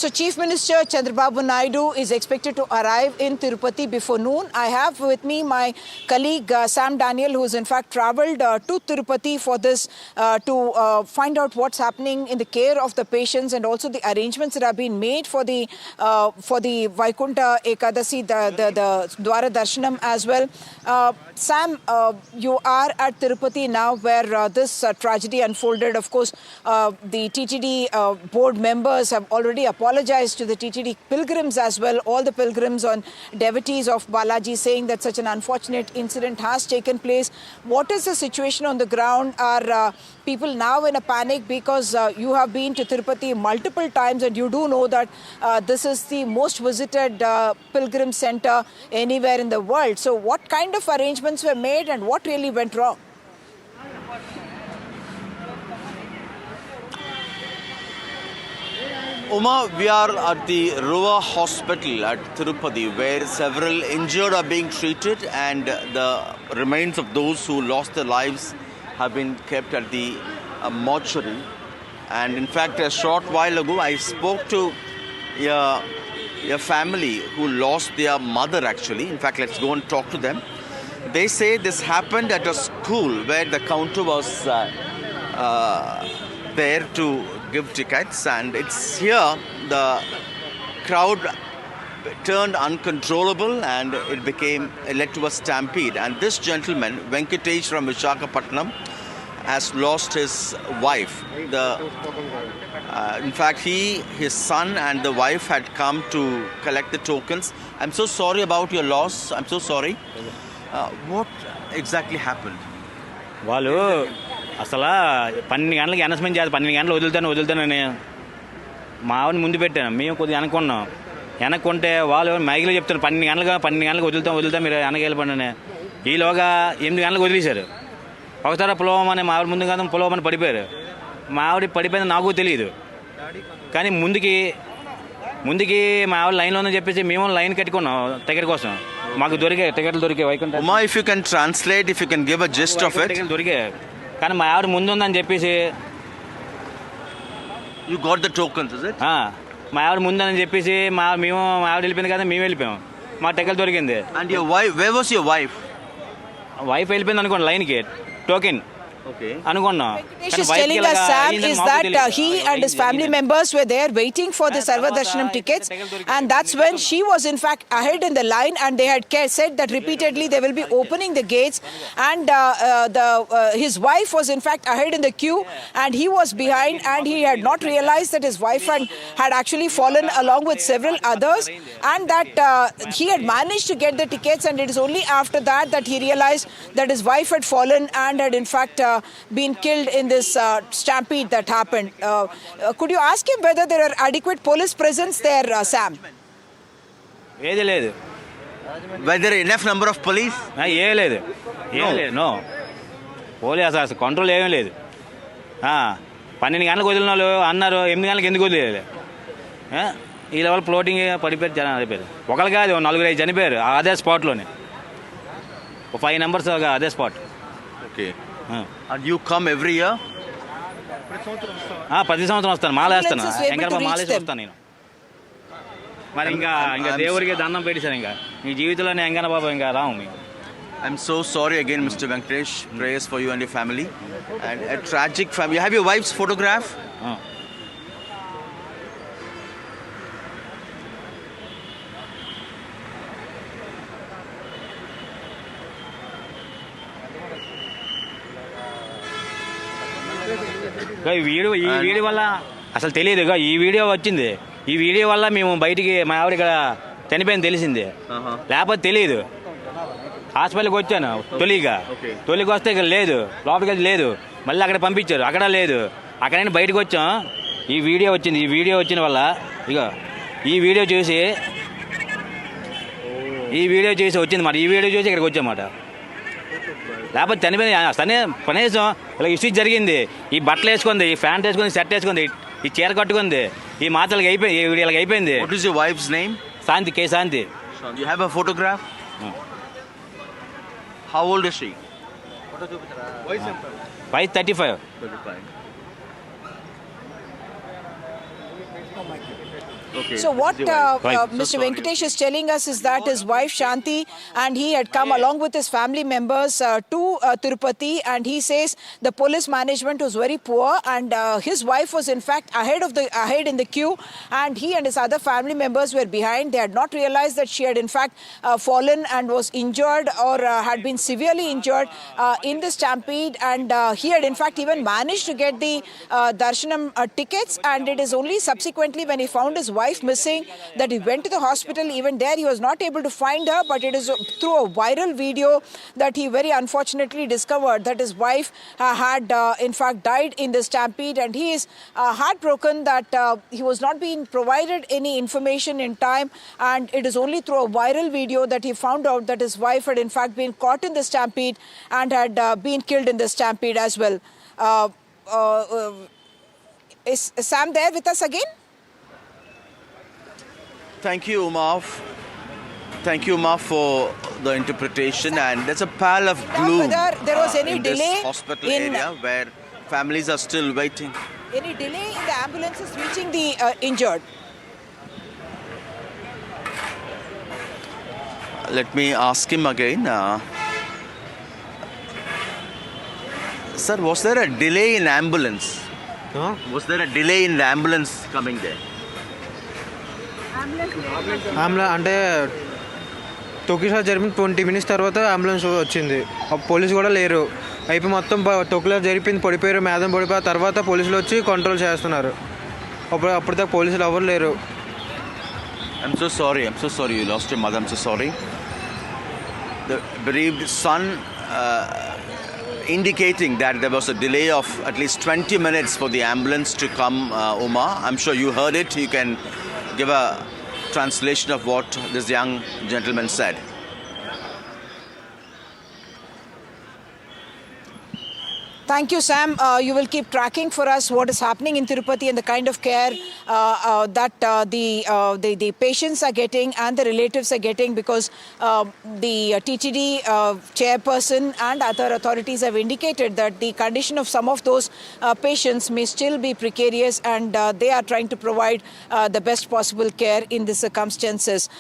So Chief Minister Chandrababu Naidu is expected to arrive in Tirupati before noon. I have with me my colleague Sam Daniel, who has in fact travelled to Tirupati for this to find out what's happening in the care of the patients and also the arrangements that have been made for the Vaikunta Ekadasi, the Dwara Darshanam as well. Sam, you are at Tirupati now where this tragedy unfolded. Of course, the TTD board members have already apologized to the TTD pilgrims as well, all the pilgrims on devotees of Balaji, saying that such an unfortunate incident has taken place. What is the situation on the ground? Are people now in a panic because you have been to Tirupati multiple times and you do know that this is the most visited pilgrim center anywhere in the world. So what kind of arrangements were made and what really went wrong? Uma, we are at the Ruva Hospital at Tirupati, where several injured are being treated and the remains of those who lost their lives have been kept at the mortuary. And in fact, a short while ago, I spoke to a family who lost their mother actually. In fact, let's go and talk to them. They say this happened at a school where the counter was there to give tickets, and it's here the crowd turned uncontrollable and it led to a stampede. And this gentleman, Venkatesh from Visakhapatnam, has lost his wife. In fact, his son and the wife had come to collect the tokens. I'm so sorry about your loss. I'm so sorry. What exactly happened? వాళ్ళు అసలు 12 గంటలకి announcement చేయాలి, 12 గంటలు వదులుతానని మా ఆవిడని ముందు పెట్టాను. మేము కొద్దిగా వెనక్కుంటే వాళ్ళు మైకిలో చెప్తారు 12 గంటలకు వదులుతాం మీరు వెనక్కి వెళ్ళిపోండి. ఈలోగా 8 గంటలకు వదిలేశారు. ఒకసారి పులవమని మా ఆవిడ ముందు కాదు పులవమని పడిపోయారు. మా ఆవిడ పడిపోయింది నాకు తెలియదు, కానీ ముందుకి మా ఆవిడ లైన్లో ఉందని చెప్పేసి మేము లైన్ కట్టుకున్నాం టికెట్ కోసం. మాకు టికెట్లు దొరికాయి Vaikuntha. If you can translate, if you can give a gist of it. టికెట్లు దొరికాయి, కానీ మా ఆవిడ ముందు ఉందని చెప్పేసి. You got the tokens, is it? మా ఆవిడ ముందని చెప్పేసి మా ఆవిడ వెళ్ళిపోయింది కదా, మేము వెళ్ళిపోయాం. మా టికెట్ దొరికింది. And your wife, where was your wife? Wife వెళ్ళిపోయింది అనుకోండి లైన్కి, టోకెన్ అనుకున్నాం. Venkatesh is telling us, Sam, is that he and his family members were there waiting for the Sarva Darshanam tickets, and that's when she was in fact ahead in the line, and they had said that repeatedly they will be opening the gates, and his wife was in fact ahead in the queue and he was behind, and he had not realized that his wife had actually fallen along with several others, and that he had managed to get the tickets, and it is only after that he realized that his wife had fallen and had in fact been killed in this stampede that happened. Could you ask him whether there are adequate police presence there, Sam? ఏది లేదు. Whether enough number of police? ఏం లేదు. No police అసలు control ఏమీ లేదు. 12 గంటలకు వదిలిన వాళ్ళు అన్నారు 8 గంటలకు ఎందుకు వదిలేదు. ఈ లెవెల్ ఫ్లోటింగ్ పడిపోయారు, జనం అయిపోయారు. ఒకరు కాదు 4-5 చనిపోయారు అదే స్పాట్లోనే. 5 మెంబర్స్ అదే spot. Okay. And you come every year? ప్రతి సంవత్సరం వస్తాను, మాలేస్తాను. వెంకటప్ప మాలేసి వస్తాను నేను. మరి ఇంకా దేవుడికి దండం పెట్టేశాను. ఇంకా మీ జీవితంలో వెంకన్న బాబు ఇంకా రాము మీకు. I'm so sorry again, Mr. Venkatesh. Prayers for you and your family. And a tragic family. You have your wife's photograph? ఈ వీడియో వల్ల అసలు తెలియదు. ఈ వీడియో వచ్చింది, ఈ వీడియో వల్ల మేము బయటికి మా ఆవిడ ఇక్కడ చనిపోయింది తెలిసింది, లేకపోతే తెలియదు. హాస్పిటల్కి వచ్చాను తొలికి వస్తే ఇక్కడ లేదు, లోపలికి లేదు. మళ్ళీ అక్కడ పంపించారు, అక్కడ లేదు. అక్కడైనా బయటకు వచ్చాం, ఈ వీడియో వచ్చింది. ఈ వీడియో వచ్చిన వల్ల ఈ వీడియో చూసి వచ్చింది మాట. ఈ వీడియో చూసి ఇక్కడికి వచ్చామాట. లేకపోతే చనిపోయింది. కనీసం ఇలా ఇష్యూ జరిగింది, ఈ బట్టలు వేసుకుంది, ఈ ప్యాంట్ వేసుకుంది, షర్ట్ వేసుకుంది, ఈ చీర కట్టుకుంది, ఈ మాటలకి అయిపోయింది, ఈ వీడియోలకి అయిపోయింది. What is your wife's name? Shanti, K Shanti. You have a photograph? How old is she? వయసు 35. Okay, So what this is the wife. Right. Mr. Venkatesh is telling us is that his wife Shanti and he had come along with his family members to Tirupati, and he says the police management was very poor, and his wife was in fact ahead in the queue, and he and his other family members were behind. They had not realized that she had in fact fallen and was injured or had been severely injured in the stampede, and he had in fact even managed to get the darshanam tickets, and it is only subsequently when he found his wife missing that he went to the hospital. Even there he was not able to find her, but it is through a viral video that he very unfortunately discovered that his wife had in fact died in the stampede, and he is heartbroken that he was not being provided any information in time, and it is only through a viral video that he found out that his wife had in fact been caught in the stampede and had been killed in the stampede as well. Is Sam there with us again? Thank you, Uma. Thank you, Uma, for the interpretation. And there's a pile of gloom Whether there was any in delay this hospital in- area where families are still waiting. Any delay in the ambulances reaching the injured? Let me ask him again. Sir, was there a delay in ambulance? Was there a delay in the ambulance coming there? అంటే తొక్కిసా జరిపిన 20 minutes తర్వాత ambulance వచ్చింది. Police కూడా లేరు. అయిపోయి మొత్తం తొక్కిలా జరిపింది, పడిపోయారు, మేదం పడిపోయి తర్వాత పోలీసులు వచ్చి కంట్రోల్ చేస్తున్నారు. అప్పటిదాకా పోలీసులు ఎవరు లేరు. I'm so sorry you lost your mother. I'm so sorry. The bereaved son indicating that there was a delay of at least 20 minutes for the ambulance to come, Uma. I'm sure you heard it. You can give a translation of what this young gentleman said. Thank you, Sam. You will keep tracking for us what is happening in Tirupati and the kind of care that the patients are getting and the relatives are getting, because the TTD chairperson and other authorities have indicated that the condition of some of those patients may still be precarious, and they are trying to provide the best possible care in the circumstances.